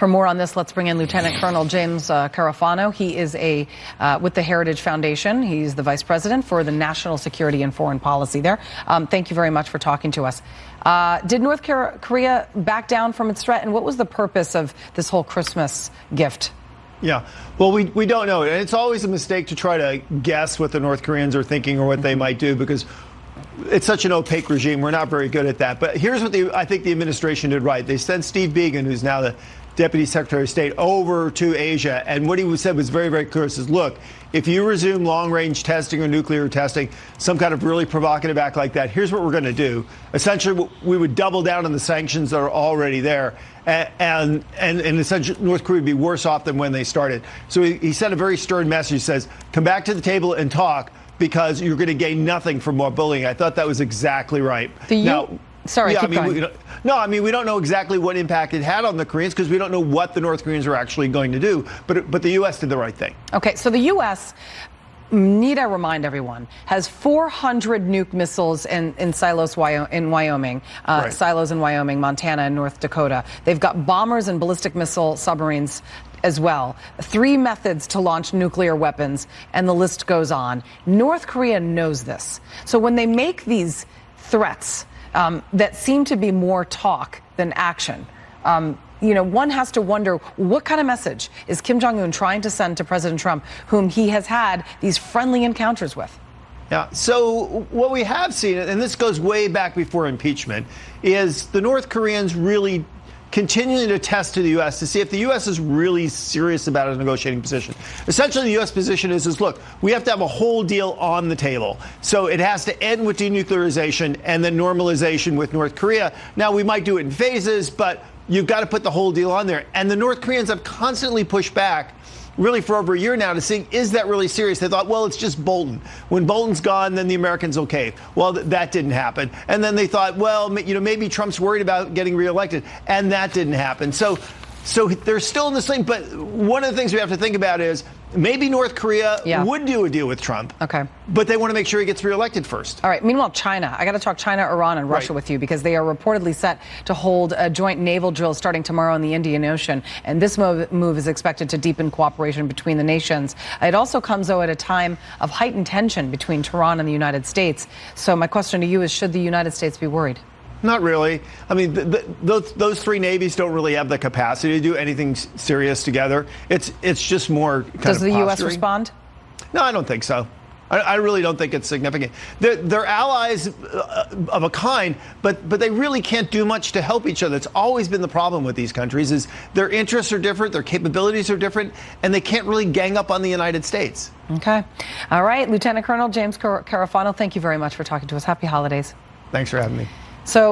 For more on this, let's bring in Lieutenant Colonel James Carafano. He is with the Heritage Foundation. He's the Vice President for the National Security and Foreign Policy there. Thank you very much for talking to us. Did North Korea back down from its threat, and what was the purpose of this whole Christmas gift? Yeah, well, we don't know. And it's always a mistake to try to guess what the North Koreans are thinking or what they might do, because it's such an opaque regime. We're not very good at that. But here's what I think the administration did right. They sent Steve Biegun, who's now the Deputy Secretary of State, over to Asia. And what he said was very, very clear. He says, look, if you resume long-range testing or nuclear testing, some kind of really provocative act like that, here's what we're going to do. Essentially, we would double down on the sanctions that are already there. And essentially, North Korea would be worse off than when they started. So he sent a very stern message. He says, come back to the table and talk, because you're going to gain nothing from more bullying. I thought that was exactly right. Sorry, yeah, keep going. We don't know exactly what impact it had on the Koreans, because we don't know what the North Koreans are actually going to do. But the U.S. did the right thing. Okay, so the U.S., need I remind everyone, has 400 nuke missiles in silos in Wyoming, right. silos in Wyoming, Montana, and North Dakota. They've got bombers and ballistic missile submarines as well. 3 methods to launch nuclear weapons, and the list goes on. North Korea knows this. So when they make these threats that seem to be more talk than action, one has to wonder, what kind of message is Kim Jong-un trying to send to President Trump, whom he has had these friendly encounters with? Yeah, so what we have seen, and this goes way back before impeachment, is the North Koreans really continuing to test to the U.S. to see if the U.S. is really serious about a negotiating position. Essentially, the U.S. position is, look, we have to have a whole deal on the table. So it has to end with denuclearization and then normalization with North Korea. Now, we might do it in phases, but you've got to put the whole deal on there. And the North Koreans have constantly pushed back, really for over a year now, to see, is that really serious? They thought, well, it's just Bolton. When Bolton's gone, then the Americans will cave. Well, that didn't happen. And then they thought, well, maybe Trump's worried about getting reelected. And that didn't happen. So they're still in this thing. But one of the things we have to think about is maybe North Korea would do a deal with Trump. Okay. But they want to make sure he gets reelected first. All right. Meanwhile, China. I got to talk China, Iran, and Russia with you, because they are reportedly set to hold a joint naval drill starting tomorrow in the Indian Ocean. And this move is expected to deepen cooperation between the nations. It also comes, though, at a time of heightened tension between Tehran and the United States. So my question to you is, should the United States be worried? Not really. I mean, those 3 navies don't really have the capacity to do anything serious together. It's just more kind of Does the U.S. posturing. respond? No, I don't think so. I really don't think it's significant. They're allies of a kind, but they really can't do much to help each other. It's always been the problem with these countries, is their interests are different, their capabilities are different, and they can't really gang up on the United States. Okay. All right. Lieutenant Colonel James Carafano, thank you very much for talking to us. Happy holidays. Thanks for having me. So